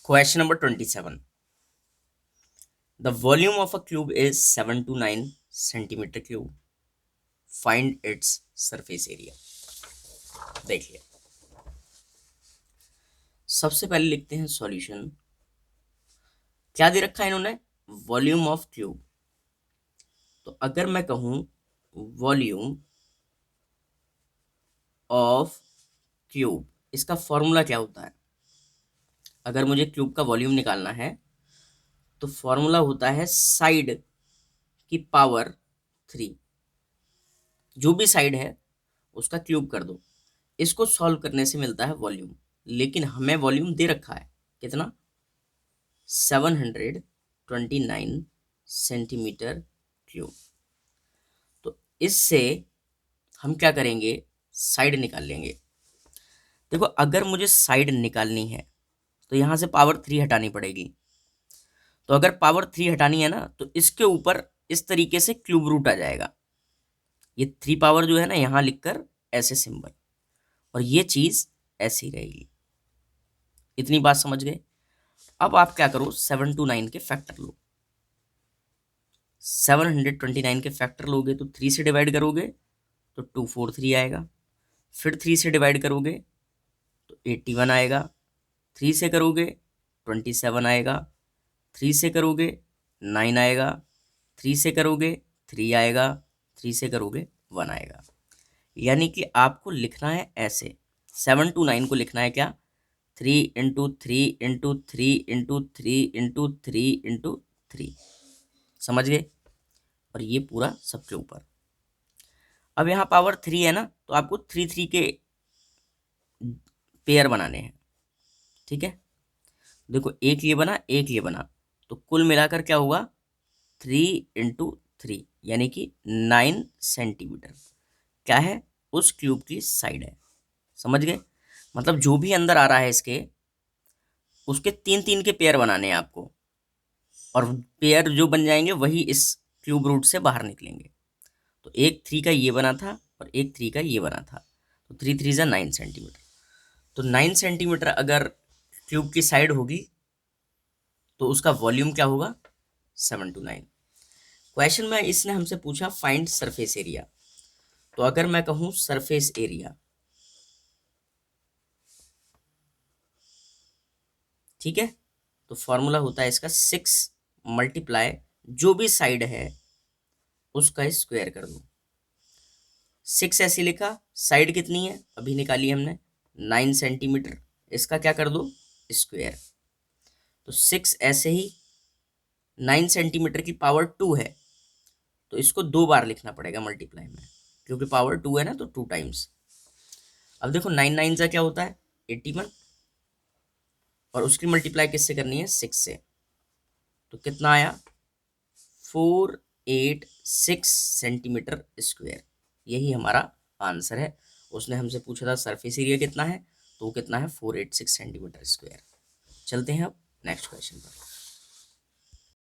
Question number 27. The volume of a cube is 7 to 9 centimeter cube. Find its surface area. देखिए, सबसे पहले लिखते हैं सॉल्यूशन। क्या दे रखा है इन्होंने? Volume of cube. तो अगर मैं कहूं वॉल्यूम ऑफ क्यूब, इसका फॉर्मूला क्या होता है? अगर मुझे क्यूब का वॉल्यूम निकालना है तो फॉर्मूला होता है साइड की पावर 3। जो भी साइड है उसका क्यूब कर दो। इसको सॉल्व करने से मिलता है वॉल्यूम। लेकिन हमें वॉल्यूम दे रखा है कितना? 729 सेंटीमीटर क्यूब। तो इससे हम क्या करेंगे? साइड निकाल लेंगे। देखो, अगर मुझे साइड निकालनी है तो यहां से पावर 3 हटानी पड़ेगी। तो अगर पावर 3 हटानी है ना, तो इसके ऊपर इस तरीके से क्यूब रूट आ जाएगा। ये 3 पावर जो है ना, यहां लिखकर ऐसे सिंबल, और ये चीज ऐसी रहेगी। इतनी बात समझ गए? अब आप क्या करो, 729 के फैक्टर लो। 729 के फैक्टर लोगे तो 3 से डिवाइड करोगे तो 243 आएगा। फिर 3 से डिवाइड करोगे तो 81 आएगा। 3 से करोगे 27 आएगा। 3 से करोगे 9 आएगा। 3 से करोगे 3 आएगा। 3 से करोगे 1 आएगा। यानी कि आपको लिखना है ऐसे, 729 को लिखना है क्या? 3 × 3 × 3 × 3 × 3 समझ गए? और ये पूरा सबके ऊपर। अब यहाँ पावर 3 है ना, तो आपको 3 के पेयर बनाने हैं। ठीक है, देखो, एक ये बना, एक ये बना, तो कुल मिलाकर क्या होगा? 3 × 3 यानी कि 9 सेंटीमीटर क्या है? उस क्यूब की साइड है। समझ गए? मतलब जो भी अंदर आ रहा है इसके, उसके 3 के पेयर बनाने हैं आपको, और पेयर जो बन जाएंगे वही इस क्यूब रूट से बाहर निकलेंगे। तो एक 3 का ये बना था और एक 3 का ये बना था, तो 3 × 3 = 9 सेंटीमीटर। तो 9 सेंटीमीटर अगर क्यूब की साइड होगी तो उसका वॉल्यूम क्या होगा? 729। क्वेश्चन में इसने हमसे पूछा फाइंड सरफेस एरिया। तो अगर मैं कहूं सरफेस एरिया, ठीक है, तो फॉर्मूला होता है इसका 6 मल्टीप्लाई जो भी साइड है उसका स्क्वायर कर दो। 6 ऐसे लिखा, साइड कितनी है अभी निकाली हमने? 9 सेंटीमीटर। इसका क्या कर दो? स्क्वायर। तो 6 ऐसे ही 9 सेंटीमीटर की पावर 2 है, तो इसको 2 बार लिखना पड़ेगा मल्टीप्लाई में, क्योंकि पावर 2 है ना, तो 2 टाइम्स। अब देखो, 9 9 का क्या होता है? 81, और उसकी मल्टीप्लाई किससे करनी है? 6 से। तो कितना आया? 486 सेंटीमीटर स्क्वायर। यही हमारा आंसर है। उसने हमसे पूछा था सरफेस एरिया कितना है, तो वो कितना है? 486 सेंटीमीटर स्क्वायर। चलते हैं अब नेक्स्ट क्वेश्चन पर।